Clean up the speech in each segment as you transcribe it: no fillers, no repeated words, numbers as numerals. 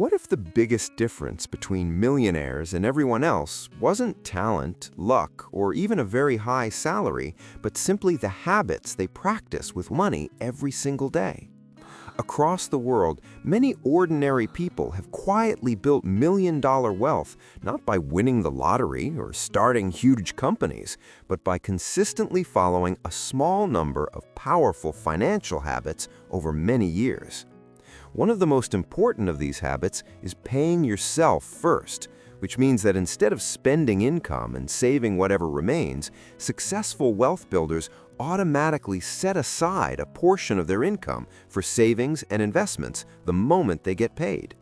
What if the biggest difference between millionaires and everyone else wasn't talent, luck, or even a very high salary, but simply the habits they practice with money every single day? Across the world, many ordinary people have quietly built million-dollar wealth not by winning the lottery or starting huge companies, but by consistently following a small number of powerful financial habits over many years. One of the most important of these habits is paying yourself first, which means that instead of spending income and saving whatever remains, successful wealth builders automatically set aside a portion of their income for savings and investments the moment they get paid.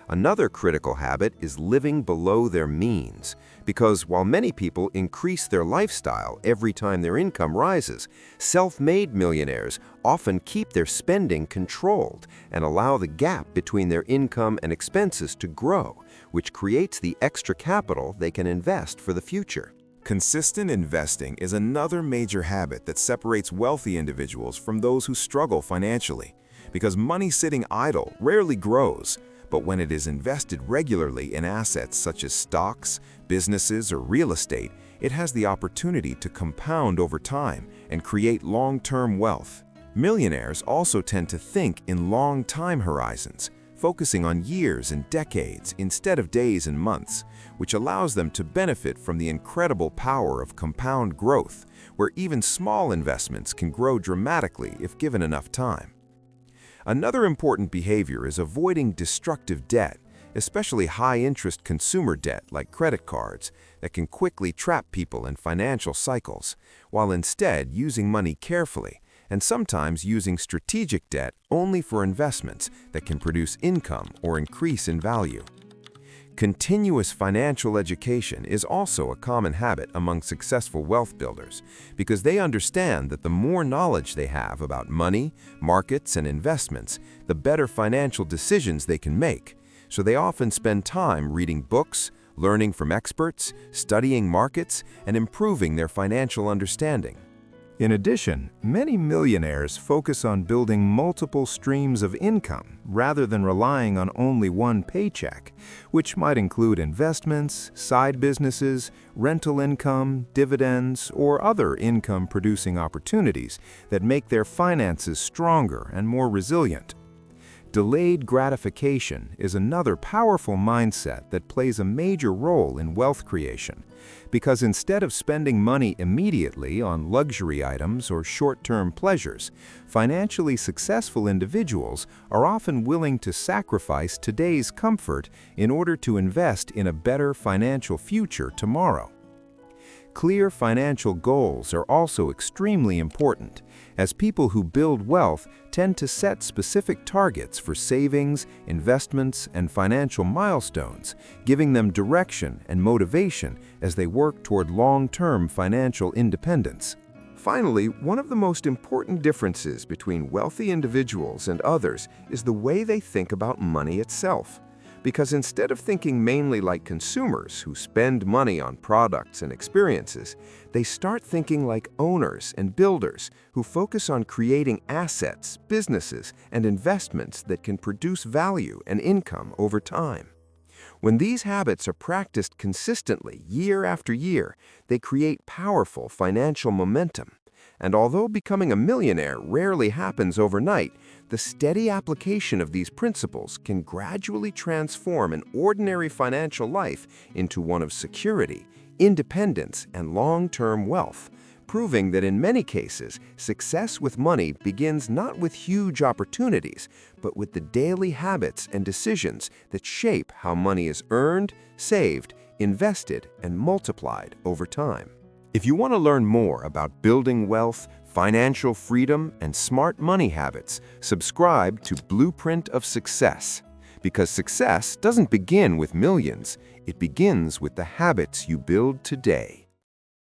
Another critical habit is living below their means, because while many people increase their lifestyle every time their income rises, self-made millionaires often keep their spending controlled and allow the gap between their income and expenses to grow, which creates the extra capital they can invest for the future. Consistent investing is another major habit that separates wealthy individuals from those who struggle financially, because money sitting idle rarely grows. But when it is invested regularly in assets such as stocks, businesses, or real estate, it has the opportunity to compound over time and create long-term wealth. Millionaires also tend to think in long time horizons, focusing on years and decades instead of days and months, which allows them to benefit from the incredible power of compound growth, where even small investments can grow dramatically if given enough time. Another important behavior is avoiding destructive debt, especially high-interest consumer debt like credit cards that can quickly trap people in financial cycles, while instead using money carefully and sometimes using strategic debt only for investments that can produce income or increase in value. Continuous financial education is also a common habit among successful wealth builders because they understand that the more knowledge they have about money, markets, and investments, the better financial decisions they can make. So they often spend time reading books, learning from experts, studying markets, and improving their financial understanding. In addition, many millionaires focus on building multiple streams of income rather than relying on only one paycheck, which might include investments, side businesses, rental income, dividends, or other income-producing opportunities that make their finances stronger and more resilient. Delayed gratification is another powerful mindset that plays a major role in wealth creation, because instead of spending money immediately on luxury items or short-term pleasures, financially successful individuals are often willing to sacrifice today's comfort in order to invest in a better financial future tomorrow. Clear financial goals are also extremely important, as people who build wealth tend to set specific targets for savings, investments, and financial milestones, giving them direction and motivation as they work toward long-term financial independence. Finally, one of the most important differences between wealthy individuals and others is the way they think about money itself. Because instead of thinking mainly like consumers who spend money on products and experiences, they start thinking like owners and builders who focus on creating assets, businesses, and investments that can produce value and income over time. When these habits are practiced consistently year after year, they create powerful financial momentum. And although becoming a millionaire rarely happens overnight, the steady application of these principles can gradually transform an ordinary financial life into one of security, independence, and long-term wealth, proving that in many cases, success with money begins not with huge opportunities, but with the daily habits and decisions that shape how money is earned, saved, invested, and multiplied over time. If you want to learn more about building wealth, financial freedom, and smart money habits, subscribe to Blueprint of Success. Because success doesn't begin with millions, it begins with the habits you build today.